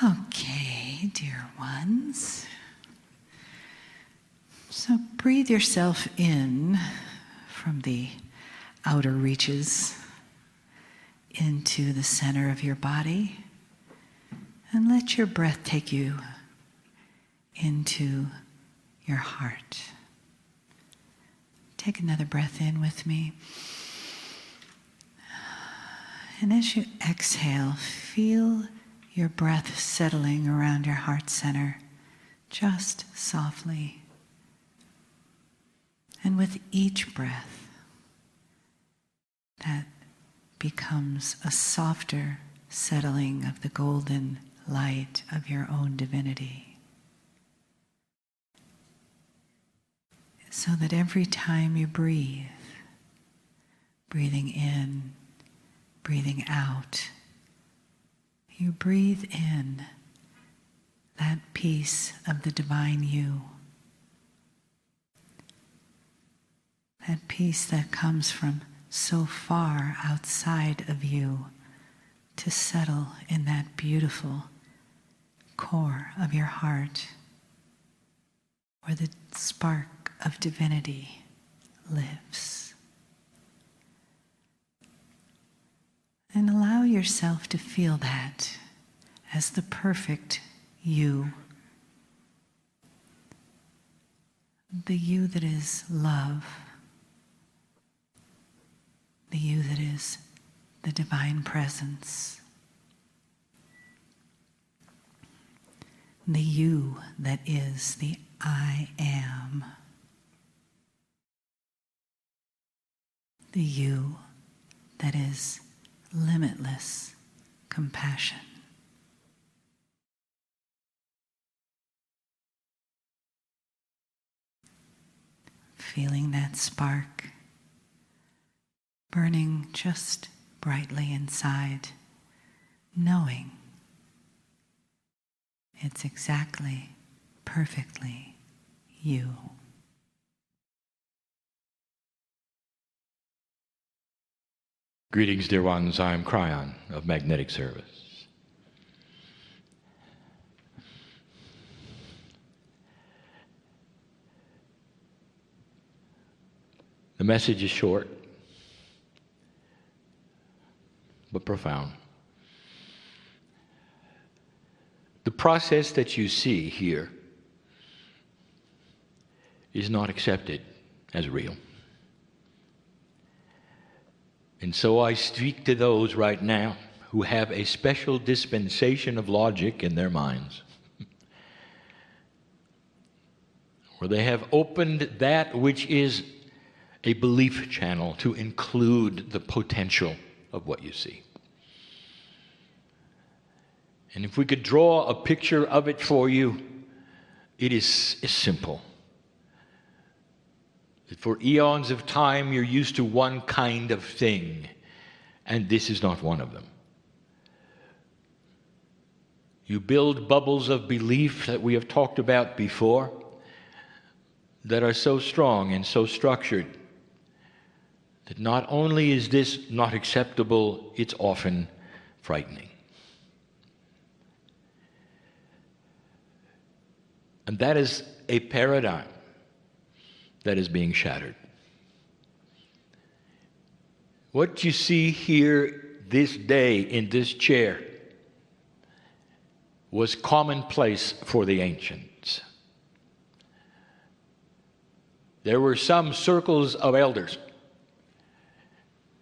Okay, dear ones. So breathe yourself in from the outer reaches into the center of your body, and let your breath take you into your heart. Take another breath in with me. And as you exhale, feel your breath settling around your heart center, just softly. And with each breath, that becomes a softer settling of the golden light of your own divinity. So that every time you breathe, breathing in, breathing out, you breathe in that piece of the divine you. That piece that comes from so far outside of you to settle in that beautiful core of your heart where the spark of divinity lives. And allow yourself to feel that as the perfect you. The you that is love. The you that is the divine presence. The you that is the I am. The you that is limitless compassion. Feeling that spark burning just brightly inside, knowing it's exactly, perfectly you. Greetings, dear ones. I am Kryon of Magnetic Service. The message is short, but profound. The process that you see here is not accepted as real. And so I speak to those right now who have a special dispensation of logic in their minds, where they have opened that which is a belief channel to include the potential of what you see. And if we could draw a picture of it for you, it is simple. That for eons of time you're used to one kind of thing, and this is not one of them. You build bubbles of belief that we have talked about before that are so strong and so structured that not only is this not acceptable, it's often frightening. And that is a paradigm that is being shattered. What you see here this day in this chair was commonplace for the ancients. There were some circles of elders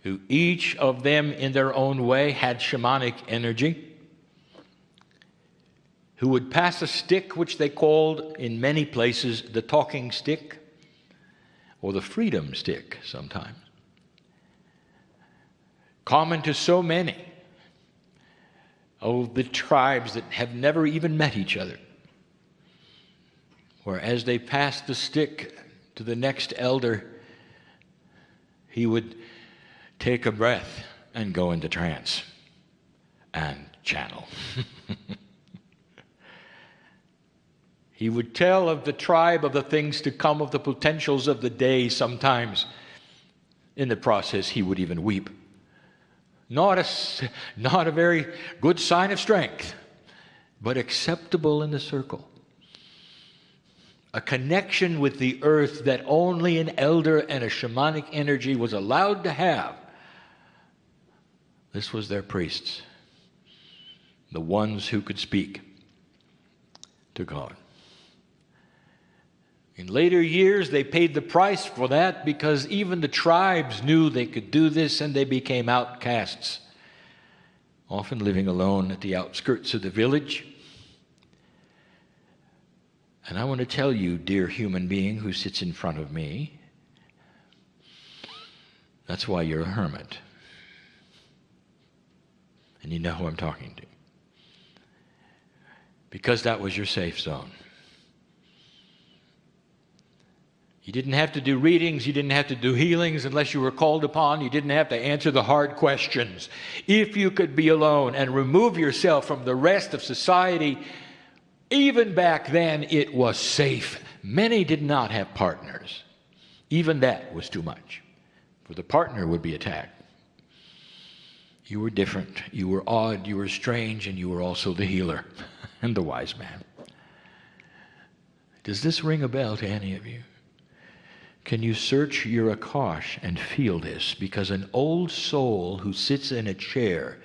who each of them in their own way had shamanic energy, who would pass a stick which they called in many places the talking stick or the freedom stick sometimes. Common to so many of the tribes that have never even met each other, where as they passed the stick to the next elder, he would take a breath and go into trance and channel. He would tell of the tribe, of the things to come, of the potentials of the day. Sometimes in the process he would even weep. Not a very good sign of strength, but acceptable in the circle. A connection with the earth that only an elder and a shamanic energy was allowed to have. This was their priests, the ones who could speak to God. In later years, they paid the price for that because even the tribes knew they could do this, and they became outcasts, often living alone at the outskirts of the village. And I want to tell you, dear human being who sits in front of me, that's why you're a hermit. And you know who I'm talking to. Because that was your safe zone. You didn't have to do readings, you didn't have to do healings unless you were called upon. You didn't have to answer the hard questions. If you could be alone and remove yourself from the rest of society, even back then it was safe. Many did not have partners. Even that was too much, for the partner would be attacked. You were different, you were odd, you were strange, and you were also the healer and the wise man. Does this ring a bell to any of you? Can you search your Akash and feel this? Because an old soul who sits in a chair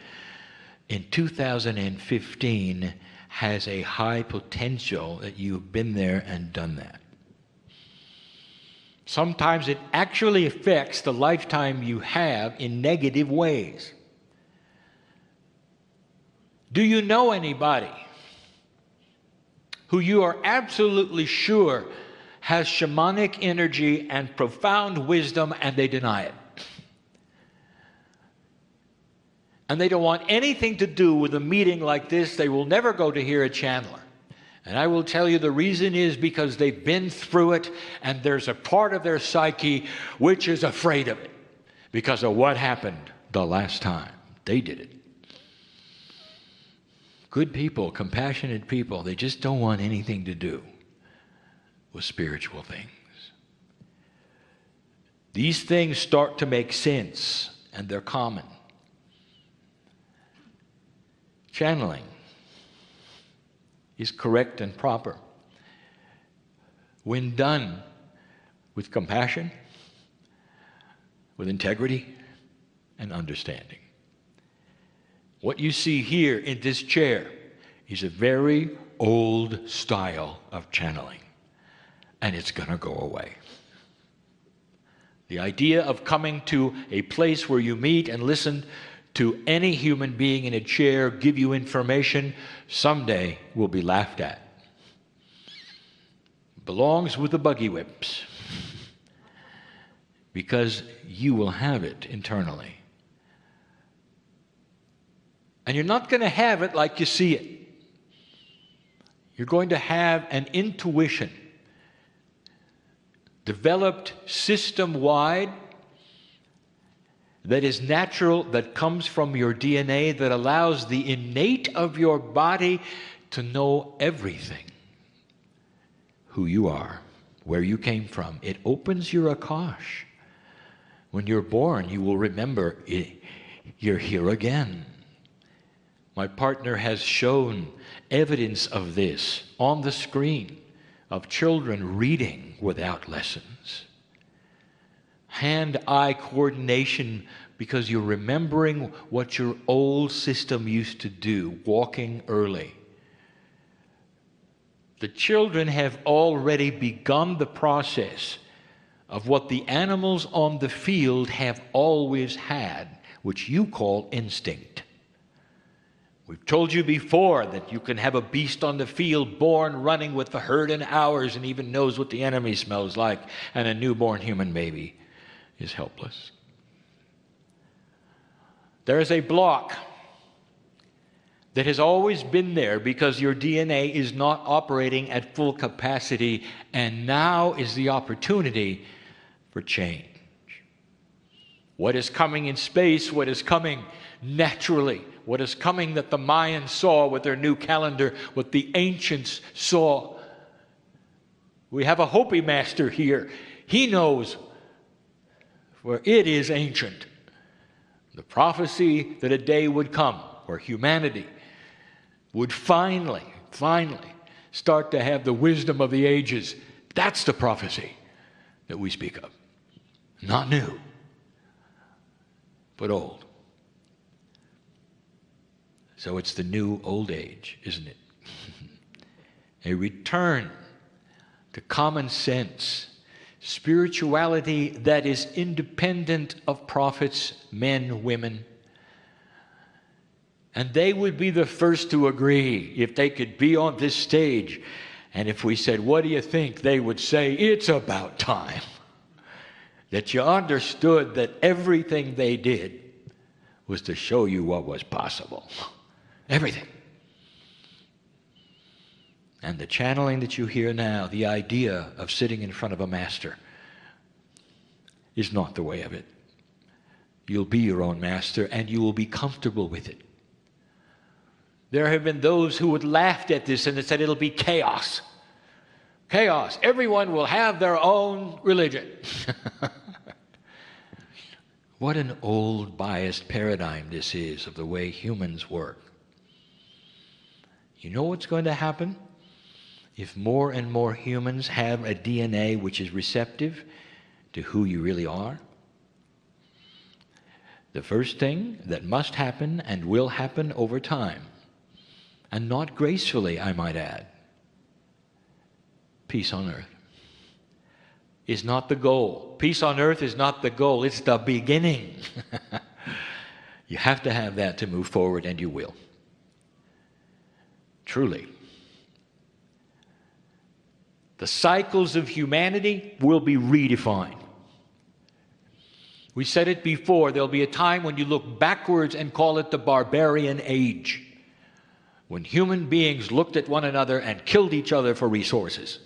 in 2015 has a high potential that you've been there and done that. Sometimes it actually affects the lifetime you have in negative ways. Do you know anybody who you are absolutely sure has shamanic energy and profound wisdom, and they deny it? And they don't want anything to do with a meeting like this. They will never go to hear a channeler. And I will tell you the reason is because they've been through it, and there's a part of their psyche which is afraid of it because of what happened the last time they did it. Good people, compassionate people, they just don't want anything to do with spiritual things. These things start to make sense, and they're common. Channeling is correct and proper when done with compassion, with integrity, and understanding. What you see here in this chair is a very old style of channeling, and it's going to go away. The idea of coming to a place where you meet and listen to any human being in a chair give you information someday will be laughed at. It belongs with the buggy whips because you will have it internally. And you're not going to have it like you see it. You're going to have an intuition developed system-wide that is natural, that comes from your DNA, that allows the innate of your body to know everything. Who you are, where you came from. It opens your Akash. When you're born, you will remember you're here again. My partner has shown evidence of this on the screen of children reading without lessons. Hand-eye coordination because you're remembering what your old system used to do, walking early. The children have already begun the process of what the animals on the field have always had, which you call instinct. We've told you before that you can have a beast on the field born running with the herd in hours and even knows what the enemy smells like, and a newborn human baby is helpless. There is a block that has always been there because your DNA is not operating at full capacity, and now is the opportunity for change. What is coming in space, what is coming naturally, what is coming that the Mayans saw with their new calendar, what the ancients saw. We have a Hopi master here. He knows, for it is ancient. The prophecy that a day would come where humanity would finally finally start to have the wisdom of the ages. That's the prophecy that we speak of. Not new, but old. So it's the new old age, isn't it? A return to common sense, spirituality that is independent of prophets, men, women. And they would be the first to agree if they could be on this stage. And if we said, what do you think? They would say, it's about time that you understood that everything they did was to show you what was possible. Everything. And the channeling that you hear now, the idea of sitting in front of a master, is not the way of it. You'll be your own master, and you will be comfortable with it. There have been those who would laughed at this and said it'll be chaos. Chaos. Everyone will have their own religion. What an old, biased paradigm this is of the way humans work. You know what's going to happen? If more and more humans have a DNA which is receptive to who you really are, the first thing that must happen and will happen over time, and not gracefully, I might add, peace on earth is not the goal. Peace on earth is not the goal. It's the beginning. You have to have that to move forward, and you will. Truly. The cycles of humanity will be redefined. We said it before, there'll be a time when you look backwards and call it the barbarian age, when human beings looked at one another and killed each other for resources.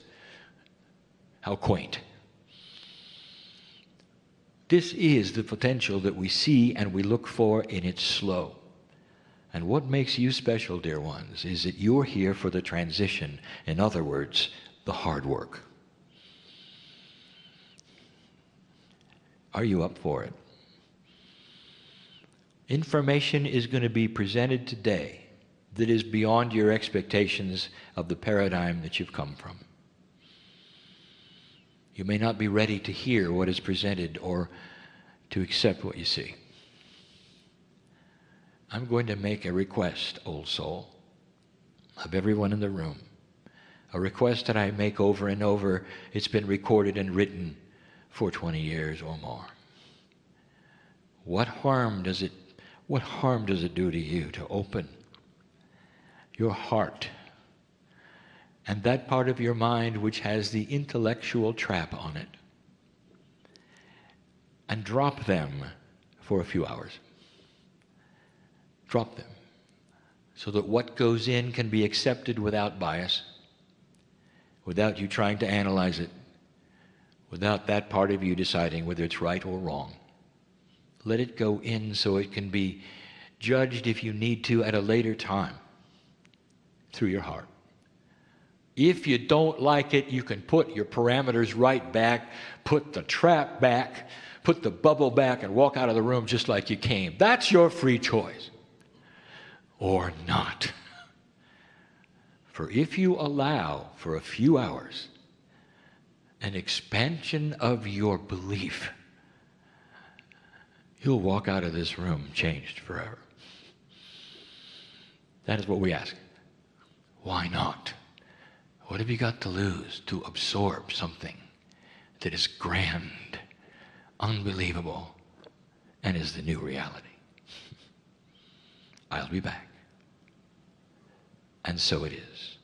How quaint. This is the potential that we see and we look for, in its slow. And what makes you special, dear ones, is that you're here for the transition. In other words, the hard work. Are you up for it? Information is going to be presented today that is beyond your expectations of the paradigm that you've come from. You may not be ready to hear what is presented or to accept what you see. I'm going to make a request, old soul, of everyone in the room. A request that I make over and over. It's been recorded and written for 20 years or more. What harm does it do to you to open your heart and that part of your mind which has the intellectual trap on it, and drop them for a few hours? Drop them so that what goes in can be accepted without bias, without you trying to analyze it, without that part of you deciding whether it's right or wrong. Let it go in so it can be judged, if you need to, at a later time through your heart. If you don't like it, you can put your parameters right back, put the trap back, put the bubble back, and walk out of the room just like you came. That's your free choice. Or not. For if you allow for a few hours an expansion of your belief, you'll walk out of this room changed forever. That is what we ask. Why not? What have you got to lose to absorb something that is grand, unbelievable, and is the new reality? I'll be back. And so it is.